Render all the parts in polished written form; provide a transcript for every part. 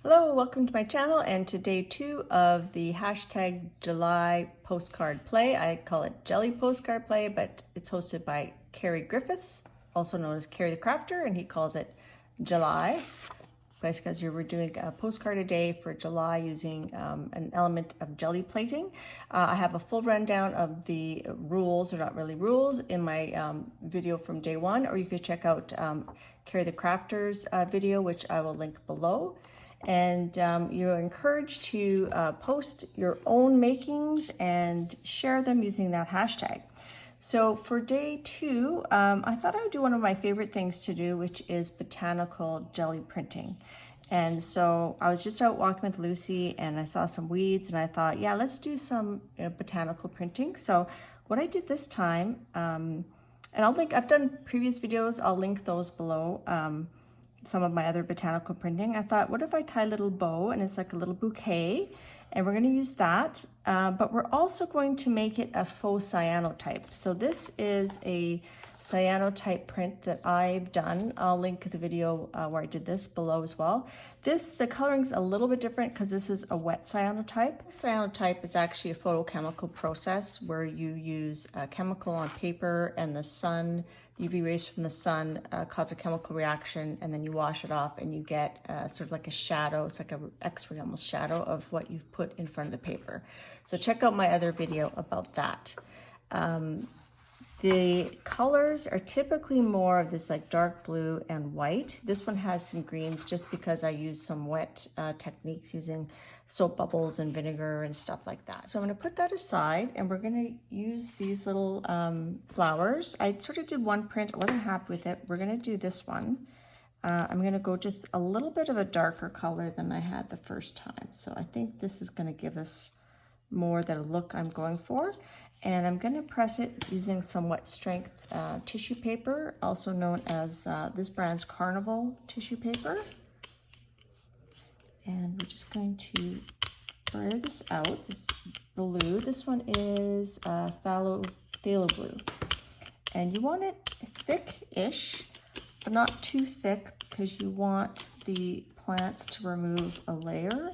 Hello, welcome to my channel and to day 2 of the hashtag July postcard play. I call it Jelly Postcard Play, but it's hosted by Carrie Griffiths, also known as Carrie the Crafter, and he calls it July. That's because we're doing a postcard a day for July using an element of jelly plating. I have a full rundown of the rules, or not really rules, in my video from day 1, or you could check out Carrie the Crafter's video, which I will link below. And you're encouraged to post your own makings and share them using that hashtag. So for day 2, I thought I would do one of my favorite things to do, which is botanical jelly printing. And so I was just out walking with Lucy and I saw some weeds and I thought, yeah, let's do some botanical printing. So what I did this time, and I've done previous videos, I'll link those below. Some of my other botanical printing. I thought, what if I tie a little bow and it's like a little bouquet, and we're going to use that, but we're also going to make it a faux cyanotype. So this is a cyanotype print that I've done. I'll link the video where I did this below as well. The coloring's a little bit different because this is a wet cyanotype. Cyanotype is actually a photochemical process where you use a chemical on paper and the sun, the UV rays from the sun cause a chemical reaction, and then you wash it off and you get sort of like a shadow. It's like an X-ray almost shadow of what you've put in front of the paper. So check out my other video about that. The colors are typically more of this like dark blue and white. This one has some greens just because I used some wet techniques using soap bubbles and vinegar and stuff like that. So I'm going to put that aside and we're going to use these little flowers. I sort of did one print, I wasn't happy with it. We're going to do this one. I'm going to go just a little bit of a darker color than I had the first time. So I think this is going to give us more the look I'm going for. And I'm going to press it using some wet strength tissue paper, also known as this brand's Carnival tissue paper. And we're just going to blur this out, this blue. This one is phthalo blue. And you want it thick-ish, but not too thick because you want the plants to remove a layer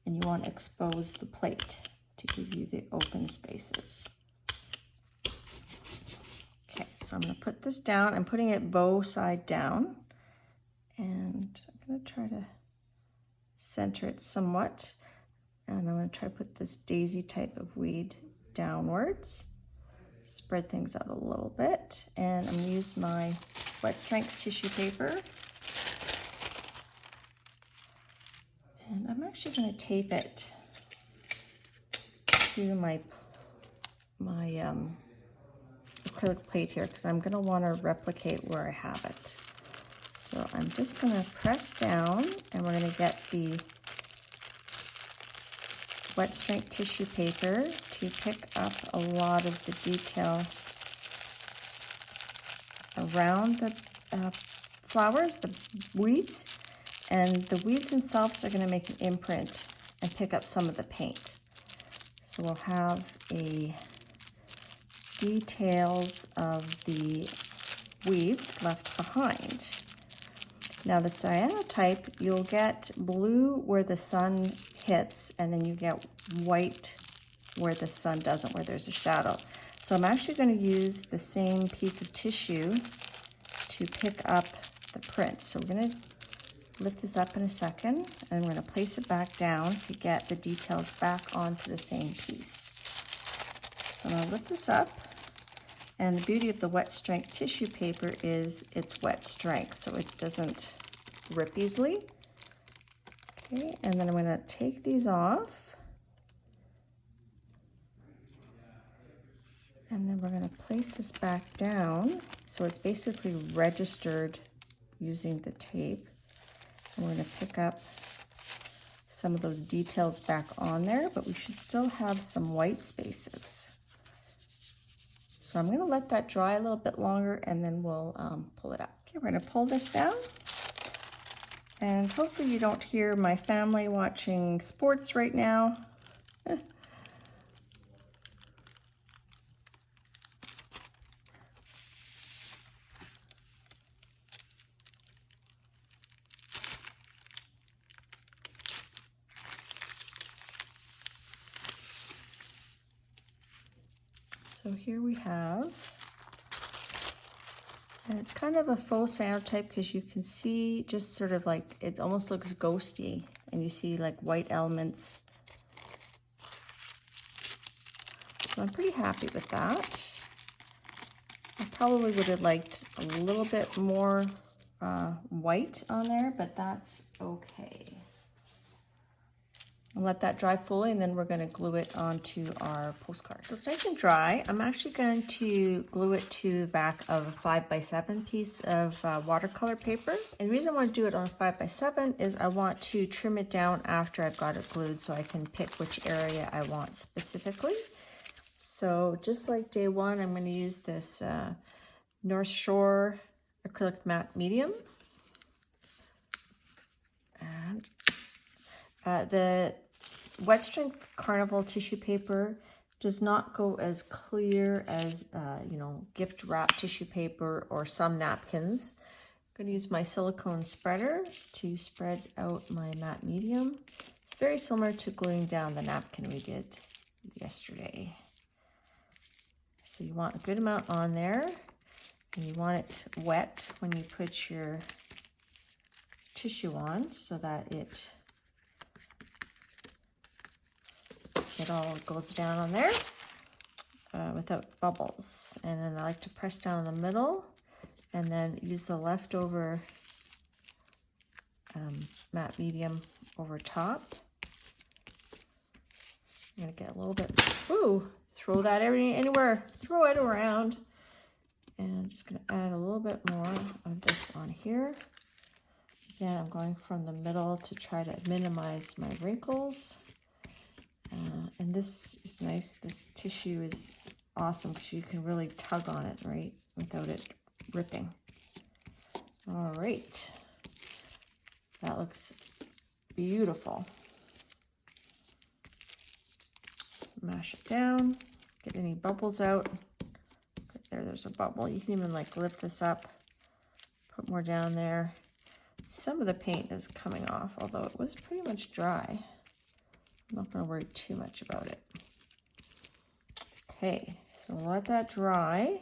and you want to expose the plate to give you the open spaces. Okay, so I'm going to put this down. I'm putting it bow side down, and I'm going to try to center it somewhat, and I'm going to try to put this daisy type of weed downwards, spread things out a little bit, and I'm going to use my wet strength tissue paper, and I'm actually going to tape it to my acrylic plate here because I'm going to want to replicate where I have it. So I'm just going to press down and we're going to get the wet strength tissue paper to pick up a lot of the detail around the flowers, the weeds, and the weeds themselves are going to make an imprint and pick up some of the paint. So we'll have details of the weeds left behind. Now the cyanotype, you'll get blue where the sun hits, and then you get white where the sun doesn't, where there's a shadow. So I'm actually going to use the same piece of tissue to pick up the print. So we're going to lift this up in a second, and we're going to place it back down to get the details back onto the same piece. So I'm going to lift this up, and the beauty of the wet strength tissue paper is it's wet strength, so it doesn't rip easily. Okay, and then I'm going to take these off, and then we're going to place this back down so it's basically registered using the tape. And we're going to pick up some of those details back on there, but we should still have some white spaces. So I'm going to let that dry a little bit longer and then we'll pull it up. Okay, we're going to pull this down. And hopefully you don't hear my family watching sports right now. So here we have, and it's kind of a faux cyanotype because you can see just sort of like, it almost looks ghosty, and you see like white elements. So I'm pretty happy with that. I probably would have liked a little bit more white on there, but that's okay. I'll let that dry fully, and then we're going to glue it onto our postcard. So it's nice and dry. I'm actually going to glue it to the back of a 5x7 piece of watercolor paper. And the reason I want to do it on a 5x7 is I want to trim it down after I've got it glued so I can pick which area I want specifically. So just like day one, I'm going to use this North Shore acrylic matte medium. And the wet strength Carnival tissue paper does not go as clear as, you know, gift wrap tissue paper or some napkins. I'm going to use my silicone spreader to spread out my matte medium. It's very similar to gluing down the napkin we did yesterday. So you want a good amount on there, and you want it wet when you put your tissue on so that it all goes down on there without bubbles. And then I like to press down in the middle and then use the leftover matte medium over top. I'm gonna get a little bit, ooh, throw that anywhere, throw it around. And I'm just gonna add a little bit more of this on here. Again, I'm going from the middle to try to minimize my wrinkles. And this is nice. This tissue is awesome because you can really tug on it, right, without it ripping. All right. That looks beautiful. Mash it down, get any bubbles out. There's a bubble. You can even like lift this up, put more down there. Some of the paint is coming off, although it was pretty much dry. I'm not going to worry too much about it. Okay, so we'll let that dry.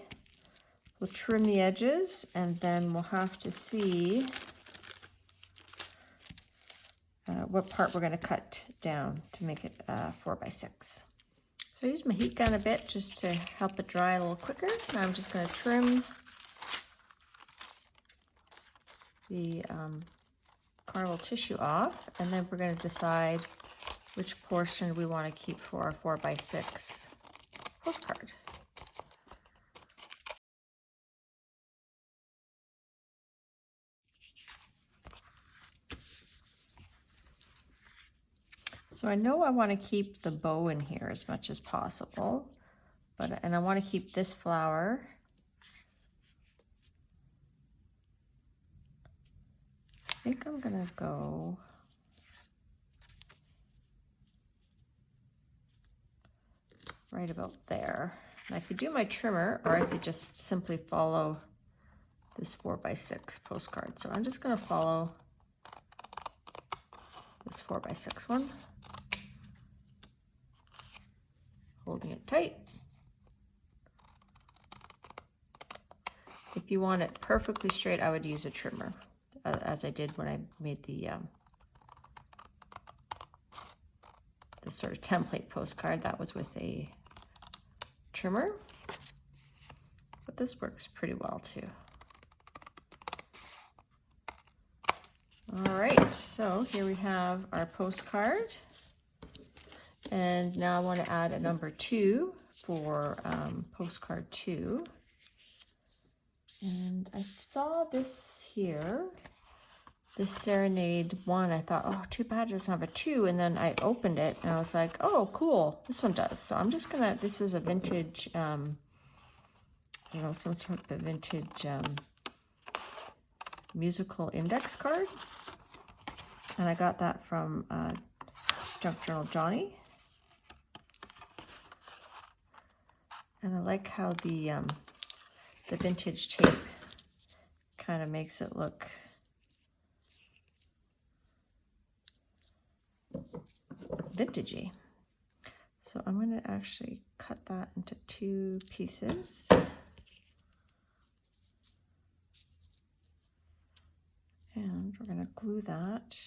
We'll trim the edges, and then we'll have to see what part we're going to cut down to make it 4x6. So I use my heat gun a bit just to help it dry a little quicker. Now I'm just going to trim the Carnival tissue off, and then we're going to decide which portion we want to keep for our 4x6 postcard. So I know I want to keep the bow in here as much as possible, and I want to keep this flower. I think I'm gonna go right about there. And I could do my trimmer, or I could just simply follow this 4x6 postcard. So I'm just gonna follow this 4x6 one, holding it tight. If you want it perfectly straight, I would use a trimmer, as I did when I made the sort of template postcard. That was with a trimmer, but this works pretty well too. All right, so here we have our postcard, and now I want to add a number 2 for postcard 2. And I saw this here, this Serenade 1. I thought, oh, too bad it doesn't have a 2. And then I opened it and I was like, oh, cool, this one does. So I'm just gonna, this is a vintage, some sort of vintage musical index card. And I got that from Junk Journal Johnny. And I like how the vintage tape kind of makes it look vintagey. So I'm going to actually cut that into 2 pieces. And we're going to glue that.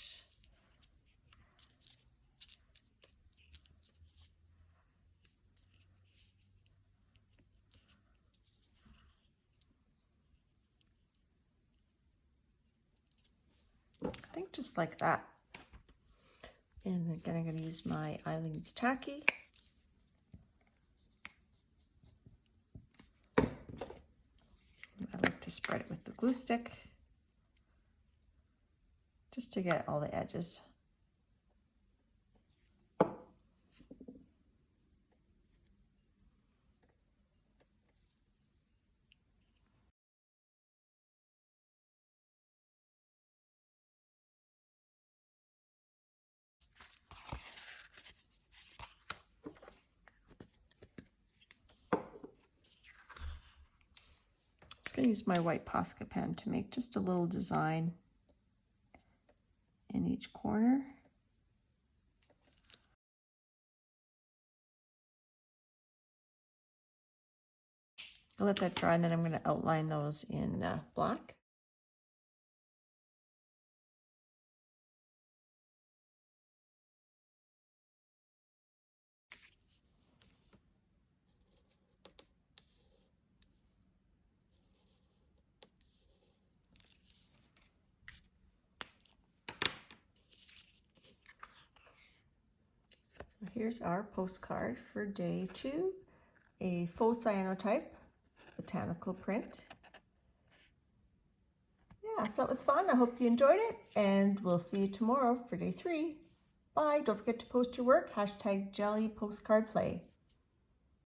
I think just like that. And again, I'm going to use my Eileen's Tacky. I like to spread it with the glue stick just to get all the edges. I'm going to use my white Posca pen to make just a little design in each corner. I'll let that dry, and then I'm going to outline those in black. So here's our postcard for day 2, a Faux Cyanotype botanical print. Yeah, so that was fun. I hope you enjoyed it, and we'll see you tomorrow for day 3. Bye. Don't forget to post your work, #JellyPostcardPlay.